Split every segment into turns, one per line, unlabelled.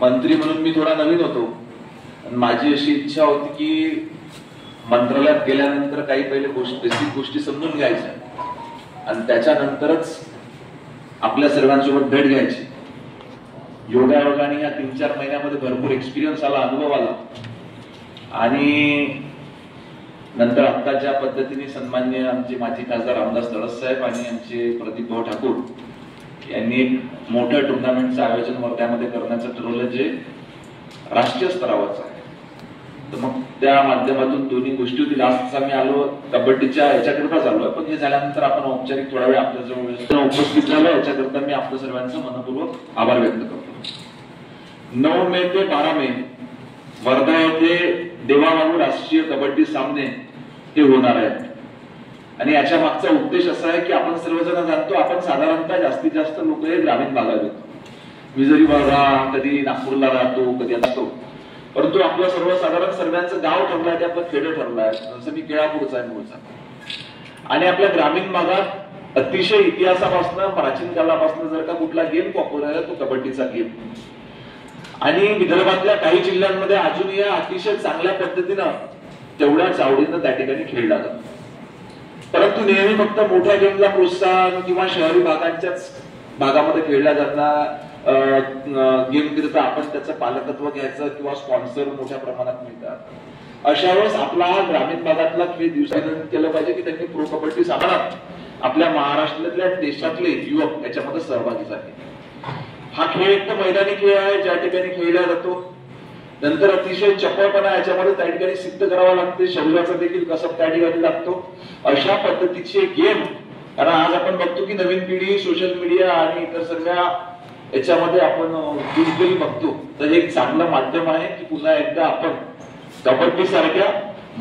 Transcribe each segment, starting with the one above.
मंत्री म्हणून मी थोडा नवीन होतो. माझी अशी इच्छा होती की मंत्रालयात गेल्यानंतर काही पहिले बेसिक गोष्टी समजून घ्यायच्या आणि त्याच्यानंतरच आपल्या सर्वांसोबत भेट घ्यायची. योगायोगाने या 3-4 महिन्यामध्ये भरपूर एक्सपिरियन्स आला, अनुभव आला आणि नंतर आता ज्या पद्धतीने सन्माननीय आमचे माजी खासदार रामदास तडस साहेब आणि आमचे प्रदीप भाऊ ठाकूर यांनी एक मोठं टुर्नामेंटचं आयोजन वर्ध्यामध्ये करण्याचं ठरवलं, जे राष्ट्रीय स्तरावरचं आहे. तर मग त्या माध्यमातून दोन्ही गोष्टी होतील. आज आम्ही आलो कबड्डीच्या याच्याकरताच आलोय, पण हे झाल्यानंतर आपण औपचारिक थोडा वेळ आपल्या जवळ उपस्थित झालो. याच्याकरता मी आपल्या सर्वांचं मनपूर्वक आभार व्यक्त करतो. 9 मे ते 12 मे वर्धा येथे देवाबाबू राष्ट्रीय कबड्डी सामने हे होणार आहेत आणि याच्या मागचा उद्देश असा आहे की आपण सर्वजण जाणतो, आपण साधारणतः जास्तीत जास्त लोक हे ग्रामीण भागात येतो. मी जरी वर्धा, कधी नागपूरला राहतो, कधी असतो, परंतु आपलं सर्वसाधारण सर्वांचं गाव ठरलंय, ते आपलं खेडं ठरलंय. जसं मी केळापूरचा आहे मूळचा, आणि आपल्या ग्रामीण भागात अतिशय इतिहासापासून, प्राचीन काळापासून जर का कुठला गेम पॉप्युलर आहे तो कबड्डीचा गेम. आणि विदर्भातल्या काही जिल्ह्यांमध्ये अजूनही अतिशय चांगल्या पद्धतीनं तेवढ्याच आवडीनं त्या ठिकाणी खेळला जातो. परंतु नेहमी फक्त मोठ्या गेमला प्रोत्साहन किंवा शहरी भागामध्ये खेळला जाणार गेम करता आपण त्याचं पालकत्व घ्यायचं किंवा स्पॉन्सर मोठ्या प्रमाणात मिळतात. अशा वेळेस आपला हा ग्रामीण भागातला खेळ दिवसांनी केलं पाहिजे की त्यांनी प्रो कबड्डी सामन्यात आपल्या महाराष्ट्रातल्या देशातले युवक याच्यामध्ये सहभागी झाले. हा खेळ एक तर मैदानी खेळ आहे, ज्या ठिकाणी खेळला जातो. नंतर अतिशय चपळपणा याच्यामध्ये त्या ठिकाणी सिद्ध करावा लागते, शरीराचा देखील कसब त्या ठिकाणी लागतो. अशा पद्धतीचे गेम, कारण आज आपण बघतो की नवीन पिढी सोशल मीडिया आणि इतर सगळ्या याच्यामध्ये आपण गुंतलेली बघतो. तर हे एक चांगलं माध्यम आहे की पुन्हा एकदा आपण कबड्डी सारख्या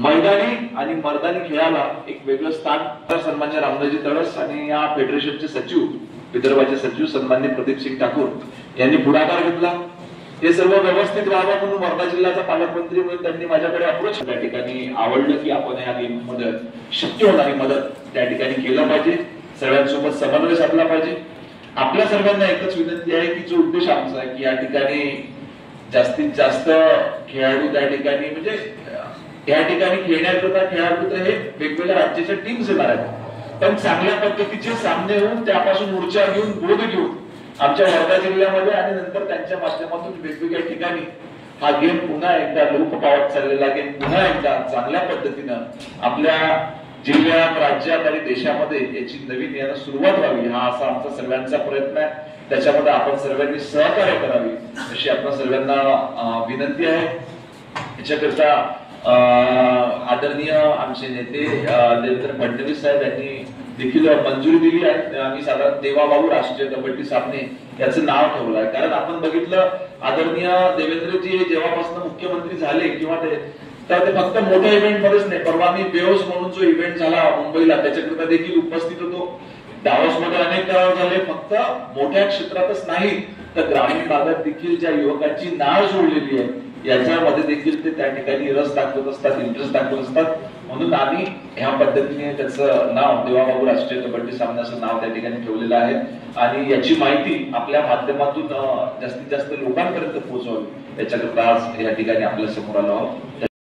मैदानी आणि मर्दानी खेळाला एक वेगळं स्थान. तर सन्मान्य रामदासजी तडस आणि या फेडरेशनचे सचिव, विदर्भाचे सचिव सन्मान्य प्रदीप सिंग ठाकूर यांनी पुढाकार घेतला. हे सर्व व्यवस्थित राहावं म्हणून वर्धा जिल्ह्याचा पालकमंत्री म्हणून त्यांनी माझ्याकडे अप्रोच. त्या ठिकाणी आवडलं की आपण या गेम मध्ये शक्य होणारी मदत त्या ठिकाणी केलं पाहिजे, सर्वांसोबत समन्वय साधला पाहिजे. आपल्या सर्वांना एकच विनंती आहे की जो उद्देश आमचा आहे की या ठिकाणी जास्तीत जास्त खेळाडू त्या ठिकाणी, म्हणजे या ठिकाणी खेळण्याकरता खेळाडू तर हे वेगवेगळ्या राज्याच्या टीम्स येणार आहेत, पण चांगल्या पद्धतीचे सामने होऊन त्यापासून ऊर्जा घेऊन, बोध घेऊन आमच्या वर्धा जिल्ह्यामध्ये आणि नंतर त्यांच्या माध्यमातून वेगवेगळ्या ठिकाणी हा गेम पुन्हा एकदा लोप पावत चाललेला गेम पुन्हा एकदा चांगल्या पद्धतीनं आपल्या जिल्ह्यात, राज्यात आणि देशामध्ये याची नवीन याला सुरुवात व्हावी, हा असा आमचा सर्वांचा प्रयत्न आहे. त्याच्यामध्ये आपण सर्वांनी सहकार्य करावी अशी आपल्या सर्वांना विनंती आहे. याच्याकरता आदरणीय आमचे नेते देवेंद्र फडणवीस साहेब यांनी देखील मंजुरी दिली आहे. आम्ही साधारण देवाबाबू राष्ट्रीय कबड्डी सामने याचं नाव ठेवलं आहे, कारण आपण बघितलं आदरणीय देवेंद्रजी हे जेव्हापासून मुख्यमंत्री झाले किंवा तर ते फक्त मोठ्या इव्हेंट मध्येच नाही, परवा मी बेओस म्हणून जो इव्हेंट झाला मुंबईला त्याच्याकरता देखील उपस्थित होतो. दावोस मध्ये अनेक झाले, फक्त मोठ्या क्षेत्रातच नाही तर ग्रामीण भागात देखील ज्या युवकांची नाळ जोडलेली आहे याच्यामध्ये देखील ते त्या ठिकाणी रस दाखवत असतात, इंटरेस्ट दाखवत असतात. म्हणून आम्ही ह्या पद्धतीने त्याचं नाव देवाबाबू राष्ट्रीय कबड्डी सामन्याचं नाव त्या ठिकाणी ठेवलेलं आहे आणि याची माहिती आपल्या माध्यमातून जास्तीत जास्त लोकांपर्यंत पोहोचवावी याच्याकरता आज या ठिकाणी आपल्या समोर आलो आहोत.